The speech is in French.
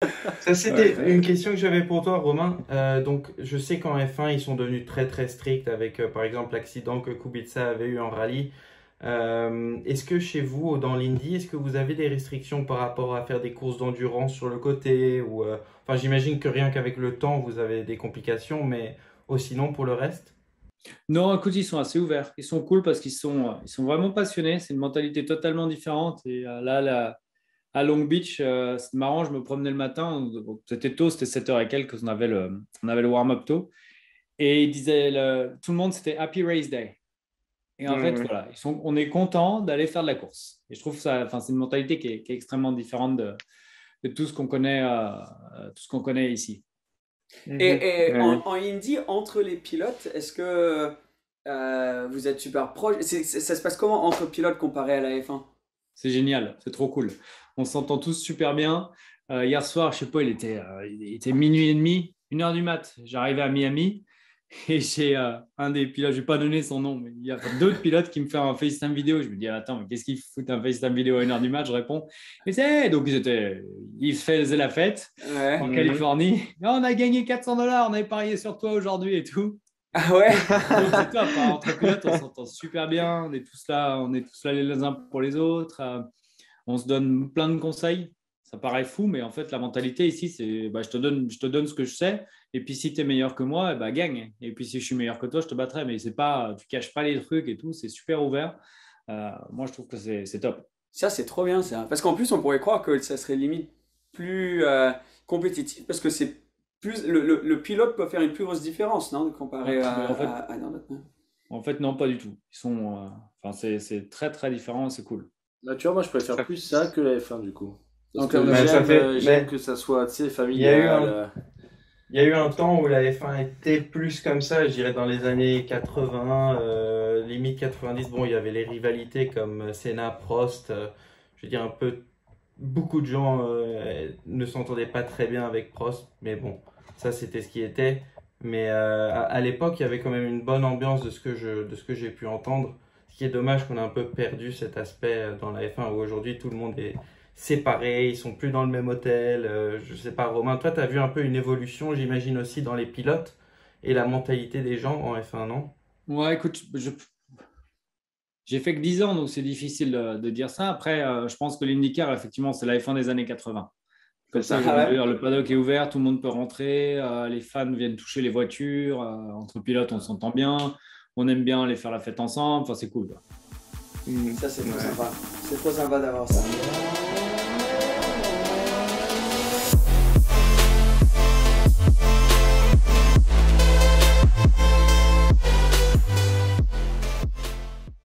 Ça, Ouais, c'était une question que j'avais pour toi, Romain. Donc, je sais qu'en F1, ils sont devenus très très stricts avec, par exemple, l'accident que Kubica avait eu en rallye. Est-ce que chez vous, dans l'Indy, est-ce que vous avez des restrictions par rapport à faire des courses d'endurance sur le côté ou, enfin, j'imagine que rien qu'avec le temps, vous avez des complications, mais aussi non pour le reste? Non, écoute, ils sont assez ouverts. Ils sont cool parce ils sont vraiment passionnés. C'est une mentalité totalement différente. Et à Long Beach, c'est marrant, je me promenais le matin. Bon, c'était tôt, c'était 7h et quelques, on avait le warm-up tôt. Et ils disaient, tout le monde, c'était Happy Race Day. Et en fait, ouais. voilà, on est content d'aller faire de la course. Et je trouve ça, enfin, c'est une mentalité qui est extrêmement différente de tout ce qu'on connaît ici. Mhm. Ouais. En Indy, entre les pilotes, est-ce que vous êtes super proches? Ça se passe comment entre pilotes comparé à la F1? C'est génial, c'est trop cool. On s'entend tous super bien. Hier soir, je sais pas, il était minuit et demi, 1h du mat. J'arrivais à Miami et j'ai un des pilotes, je vais pas donner son nom, mais il y a d'autres pilotes qui me font un FaceTime vidéo. Je me dis, attends, mais qu'est-ce qu'ils foutent un FaceTime vidéo à 1h du mat? Je réponds, et c'est donc ils faisaient la fête Ouais. en Mhm. Californie. Ah, on a gagné $400, on avait parié sur toi aujourd'hui et tout. Ah ouais? Donc c'est top, hein. Entre pilotes, on s'entend super bien, on est tous là les uns pour les autres. On se donne plein de conseils. Ça paraît fou, mais en fait, la mentalité ici, c'est bah, je te donne ce que je sais. Et puis, si tu es meilleur que moi, bah, gagne. Et puis, si je suis meilleur que toi, je te battrai. Mais c'est pas, tu caches pas les trucs et tout. C'est super ouvert. Moi, je trouve que c'est top. Ça, c'est trop bien ça. Parce qu'en plus, on pourrait croire que ça serait limite plus compétitif parce que c'est plus le pilote peut faire une plus grosse différence, non, Ouais, comparé mais à dans notre- en fait, non, pas du tout. Enfin, c'est très, très différent. C'est cool. Là, tu vois, moi, je préfère Ça- plus ça que la F1 du coup. Parce En termes que de Mais ça fait, j'aime mais que ça soit, tu sais, il y a eu familial. un, il y a eu un temps où la F1 était plus comme ça, je dirais dans les années 80, limite 90. Bon, il y avait les rivalités comme Senna, Prost. Je veux dire, un peu, beaucoup de gens ne s'entendaient pas très bien avec Prost, mais bon, ça c'était ce qui était. Mais à l'époque, il y avait quand même une bonne ambiance de ce que j'ai pu entendre. Ce qui est dommage qu'on a un peu perdu cet aspect dans la F1 où aujourd'hui tout le monde est séparés, ils sont plus dans le même hôtel. Je sais pas, Romain, toi, tu as vu un peu une évolution, j'imagine aussi dans les pilotes et la mentalité des gens en F1, non? Ouais, écoute, j'ai fait que 10 ans, donc c'est difficile de dire ça. Après, je pense que l'IndyCar, effectivement, c'est la F1 des années 80. C'est Comme ça, ça. Ah ouais? le paddock est ouvert, tout le monde peut rentrer, les fans viennent toucher les voitures, entre pilotes, on s'entend bien, on aime bien aller faire la fête ensemble, enfin, c'est cool, quoi. Mhm. Ça, c'est trop Ouais. sympa. C'est trop sympa d'avoir ça.